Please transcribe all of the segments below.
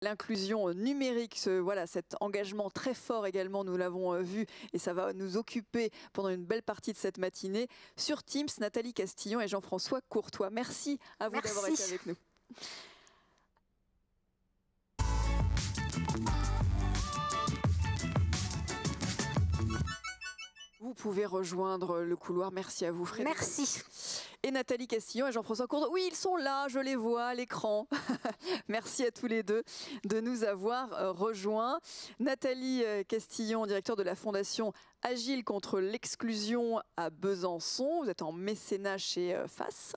l'inclusion numérique, voilà, cet engagement très fort également, nous l'avons vu, et ça va nous occuper pendant une belle partie de cette matinée sur Teams. Nathalie Castillon et Jean-François Courtois. Merci à vous d'avoir été avec nous. Vous pouvez rejoindre le couloir. Merci à vous, Frédéric. Merci. Et Nathalie Castillon et Jean-François Courtois. Oui, ils sont là, je les vois à l'écran. Merci à tous les deux de nous avoir rejoints. Nathalie Castillon, directeur de la Fondation Agile contre l'exclusion à Besançon. Vous êtes en mécénat chez FAS,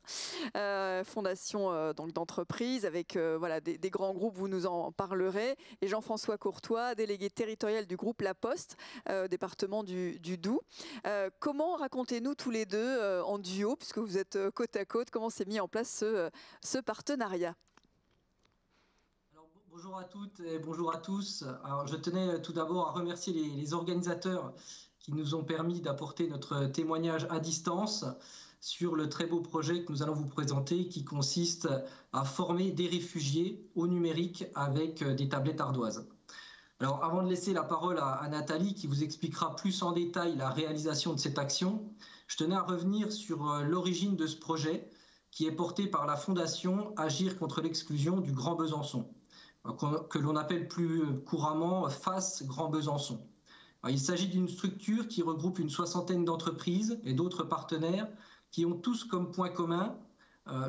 fondation donc d'entreprise avec voilà, des grands groupes, vous nous en parlerez. Et Jean-François Courtois, délégué territorial du groupe La Poste, département du Doubs. Comment, racontez-nous tous les deux en duo, puisque vous êtes côte à côte, comment s'est mis en place ce partenariat? Alors, bonjour à toutes et bonjour à tous. Alors, je tenais tout d'abord à remercier les organisateurs qui nous ont permis d'apporter notre témoignage à distance sur le très beau projet que nous allons vous présenter qui consiste à former des réfugiés au numérique avec des tablettes ardoises. Alors, avant de laisser la parole à Nathalie qui vous expliquera plus en détail la réalisation de cette action, je tenais à revenir sur l'origine de ce projet qui est porté par la Fondation Agir contre l'exclusion du Grand Besançon, que l'on appelle plus couramment FAS Grand Besançon. Alors, il s'agit d'une structure qui regroupe une soixantaine d'entreprises et d'autres partenaires qui ont tous comme point commun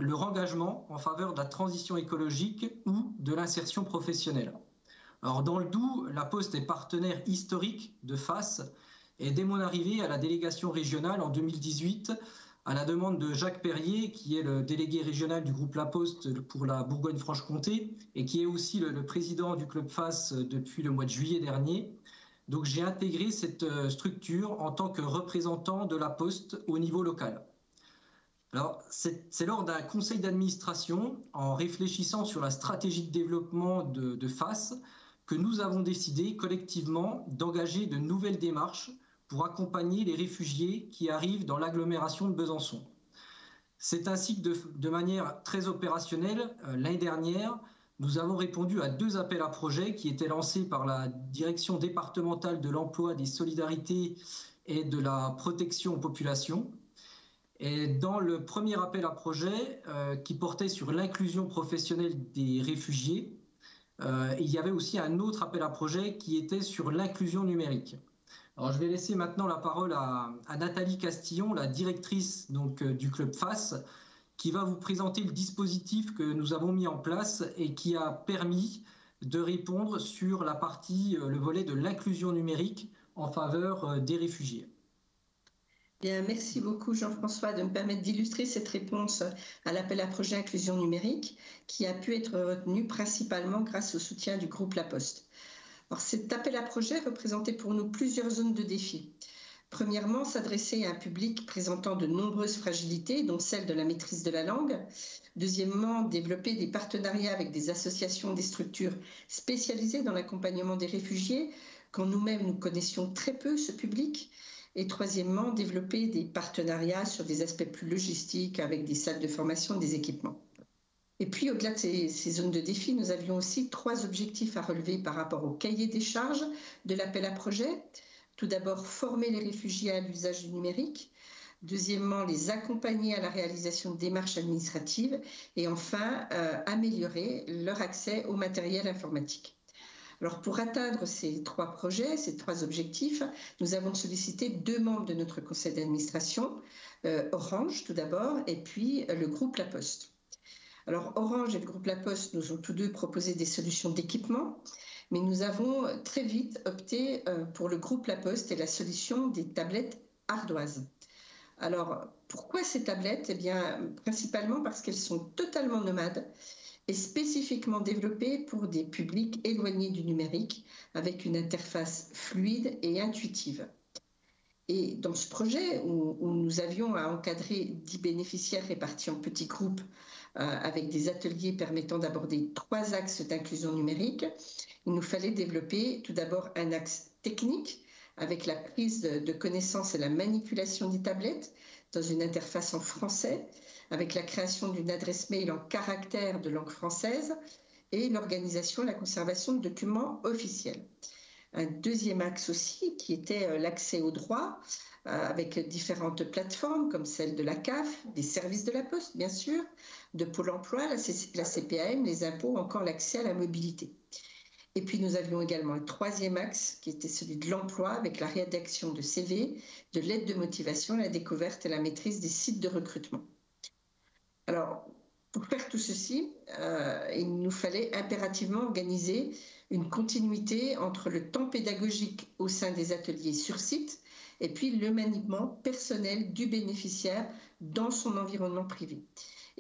leur engagement en faveur de la transition écologique ou de l'insertion professionnelle. Alors, dans le Doubs, La Poste est partenaire historique de FAS et dès mon arrivée à la délégation régionale en 2018, à la demande de Jacques Perrier, qui est le délégué régional du groupe La Poste pour la Bourgogne-Franche-Comté et qui est aussi le président du club FAS depuis le mois de juillet dernier. Donc j'ai intégré cette structure en tant que représentant de La Poste au niveau local. Alors, c'est lors d'un conseil d'administration, en réfléchissant sur la stratégie de développement de FAS, que nous avons décidé collectivement d'engager de nouvelles démarches pour accompagner les réfugiés qui arrivent dans l'agglomération de Besançon. C'est ainsi que de manière très opérationnelle, l'année dernière, nous avons répondu à 2 appels à projets qui étaient lancés par la direction départementale de l'emploi, des solidarités et de la protection aux populations. Et dans le premier appel à projet qui portait sur l'inclusion professionnelle des réfugiés, il y avait aussi un autre appel à projet qui était sur l'inclusion numérique. Alors, je vais laisser maintenant la parole à Nathalie Castillon, la directrice donc, du club FAS, qui va vous présenter le dispositif que nous avons mis en place et qui a permis de répondre sur la partie, le volet de l'inclusion numérique en faveur des réfugiés. Bien, merci beaucoup Jean-François de me permettre d'illustrer cette réponse à l'appel à projet inclusion numérique qui a pu être retenu principalement grâce au soutien du groupe La Poste. Alors, cet appel à projet représentait pour nous plusieurs zones de défi. Premièrement, s'adresser à un public présentant de nombreuses fragilités, dont celle de la maîtrise de la langue. Deuxièmement, développer des partenariats avec des associations, des structures spécialisées dans l'accompagnement des réfugiés, quand nous-mêmes nous connaissions très peu ce public. Et troisièmement, développer des partenariats sur des aspects plus logistiques avec des salles de formation et des équipements. Et puis, au-delà de ces zones de défi, nous avions aussi 3 objectifs à relever par rapport au cahier des charges de l'appel à projet. Tout d'abord, former les réfugiés à l'usage du numérique. Deuxièmement, les accompagner à la réalisation de démarches administratives. Et enfin, améliorer leur accès au matériel informatique. Alors, pour atteindre ces 3 projets, ces 3 objectifs, nous avons sollicité 2 membres de notre conseil d'administration, Orange tout d'abord, et puis le groupe La Poste. Alors, Orange et le groupe La Poste nous ont tous deux proposé des solutions d'équipement, mais nous avons très vite opté pour le groupe La Poste et la solution des tablettes ardoises. Alors, pourquoi ces tablettes? Eh bien, principalement parce qu'elles sont totalement nomades et spécifiquement développées pour des publics éloignés du numérique, avec une interface fluide et intuitive. Et dans ce projet, où nous avions à encadrer 10 bénéficiaires répartis en petits groupes, avec des ateliers permettant d'aborder 3 axes d'inclusion numérique, il nous fallait développer tout d'abord un axe technique, avec la prise de connaissances et la manipulation des tablettes dans une interface en français, avec la création d'une adresse mail en caractères de langue française et l'organisation et la conservation de documents officiels. Un deuxième axe aussi qui était l'accès aux droits avec différentes plateformes comme celle de la CAF, des services de la Poste bien sûr, de Pôle emploi, la CPAM, les impôts, encore l'accès à la mobilité. Et puis nous avions également un troisième axe qui était celui de l'emploi avec la rédaction de CV, de l'aide de motivation, la découverte et la maîtrise des sites de recrutement. Alors, pour faire tout ceci, il nous fallait impérativement organiser une continuité entre le temps pédagogique au sein des ateliers sur site et puis le maniement personnel du bénéficiaire dans son environnement privé.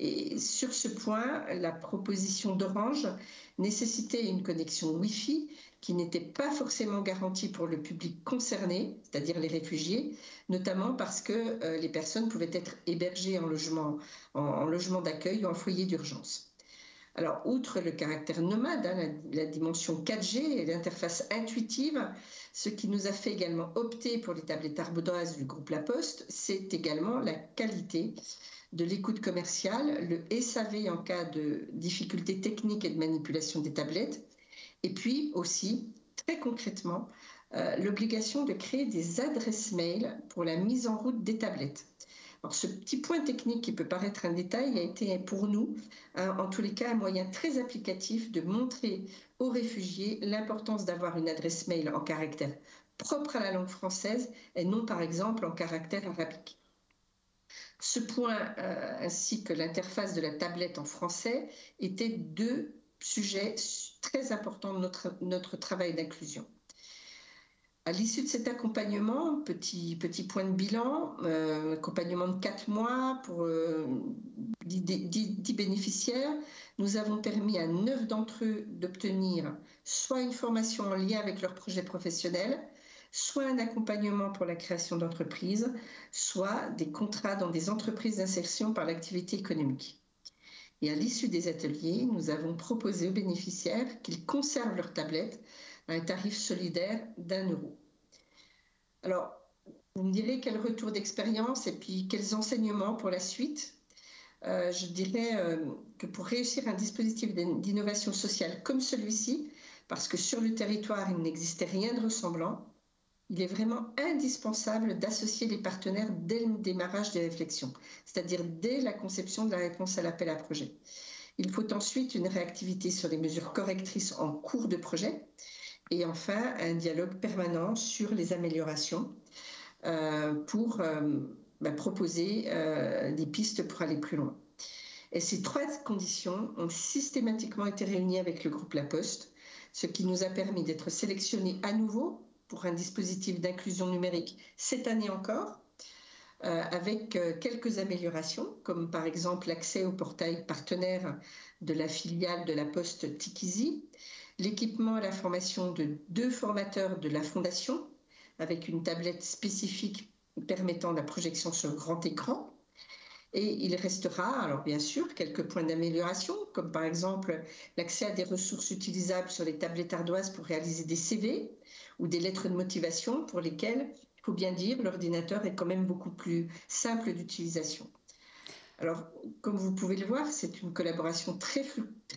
Et sur ce point, la proposition d'Orange nécessitait une connexion Wi-Fi qui n'était pas forcément garantie pour le public concerné, c'est-à-dire les réfugiés, notamment parce que les personnes pouvaient être hébergées en logement d'accueil ou en foyer d'urgence. Alors, outre le caractère nomade, la dimension 4G et l'interface intuitive, ce qui nous a fait également opter pour les tablettes ardoises du groupe La Poste, c'est également la qualité de l'écoute commerciale, le SAV en cas de difficultés techniques et de manipulation des tablettes, et puis aussi, très concrètement, l'obligation de créer des adresses mail pour la mise en route des tablettes. Alors, ce petit point technique qui peut paraître un détail a été pour nous, en tous les cas, un moyen très applicatif de montrer aux réfugiés l'importance d'avoir une adresse mail en caractère propre à la langue française et non, par exemple, en caractère arabique. Ce point, ainsi que l'interface de la tablette en français, étaient deux sujets très importants de notre travail d'inclusion. À l'issue de cet accompagnement, petit point de bilan, accompagnement de 4 mois pour 10 bénéficiaires, nous avons permis à 9 d'entre eux d'obtenir soit une formation en lien avec leur projet professionnel, soit un accompagnement pour la création d'entreprises, soit des contrats dans des entreprises d'insertion par l'activité économique. Et à l'issue des ateliers, nous avons proposé aux bénéficiaires qu'ils conservent leur tablette à un tarif solidaire d'1 €. Alors, vous me direz quel retour d'expérience et puis quels enseignements pour la suite. Je dirais que pour réussir un dispositif d'innovation sociale comme celui-ci, parce que sur le territoire, il n'existait rien de ressemblant, il est vraiment indispensable d'associer les partenaires dès le démarrage des réflexions, c'est-à-dire dès la conception de la réponse à l'appel à projet. Il faut ensuite une réactivité sur les mesures correctrices en cours de projet et enfin un dialogue permanent sur les améliorations pour proposer des pistes pour aller plus loin. Et ces 3 conditions ont systématiquement été réunies avec le groupe La Poste, ce qui nous a permis d'être sélectionnés à nouveau pour un dispositif d'inclusion numérique cette année encore, avec quelques améliorations, comme par exemple l'accès au portail partenaire de la filiale de La Poste Tikizi, l'équipement et la formation de 2 formateurs de la Fondation, avec une tablette spécifique permettant la projection sur grand écran. Et il restera, alors bien sûr, quelques points d'amélioration, comme par exemple l'accès à des ressources utilisables sur les tablettes ardoises pour réaliser des CV ou des lettres de motivation pour lesquelles, il faut bien dire, l'ordinateur est quand même beaucoup plus simple d'utilisation. Alors, comme vous pouvez le voir, c'est une collaboration très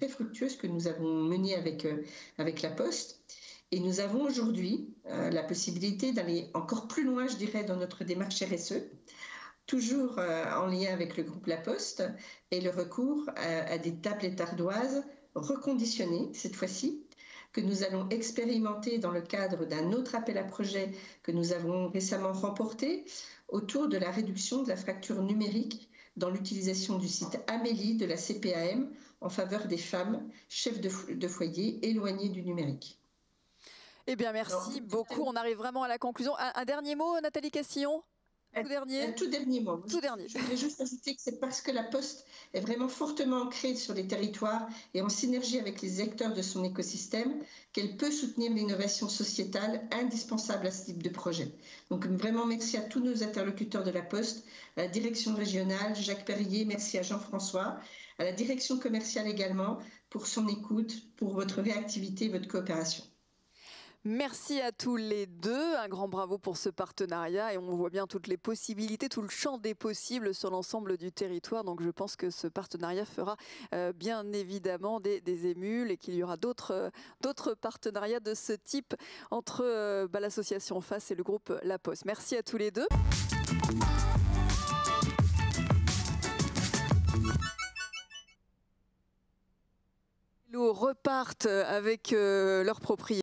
fructueuse que nous avons menée avec La Poste. Et nous avons aujourd'hui la possibilité d'aller encore plus loin, je dirais, dans notre démarche RSE, toujours en lien avec le groupe La Poste et le recours à des tablettes ardoises reconditionnées, cette fois-ci, que nous allons expérimenter dans le cadre d'un autre appel à projet que nous avons récemment remporté autour de la réduction de la fracture numérique dans l'utilisation du site Amélie de la CPAM en faveur des femmes chefs de foyer éloignées du numérique. Eh bien, merci beaucoup. On arrive vraiment à la conclusion. Un dernier mot, Nathalie Castillon ? Tout dernier. Un tout dernier mot. Tout dernier. Je voudrais juste ajouter que c'est parce que La Poste est vraiment fortement ancrée sur les territoires et en synergie avec les acteurs de son écosystème qu'elle peut soutenir l'innovation sociétale indispensable à ce type de projet. Donc vraiment merci à tous nos interlocuteurs de La Poste, à la direction régionale, Jacques Perrier, merci à Jean-François, à la direction commerciale également pour son écoute, pour votre réactivité et votre coopération. Merci à tous les deux, un grand bravo pour ce partenariat et on voit bien toutes les possibilités, tout le champ des possibles sur l'ensemble du territoire. Donc je pense que ce partenariat fera bien évidemment des émules et qu'il y aura d'autres partenariats de ce type entre l'association FACE et le groupe La Poste. Merci à tous les deux. Repartent avec leurs propriétaires.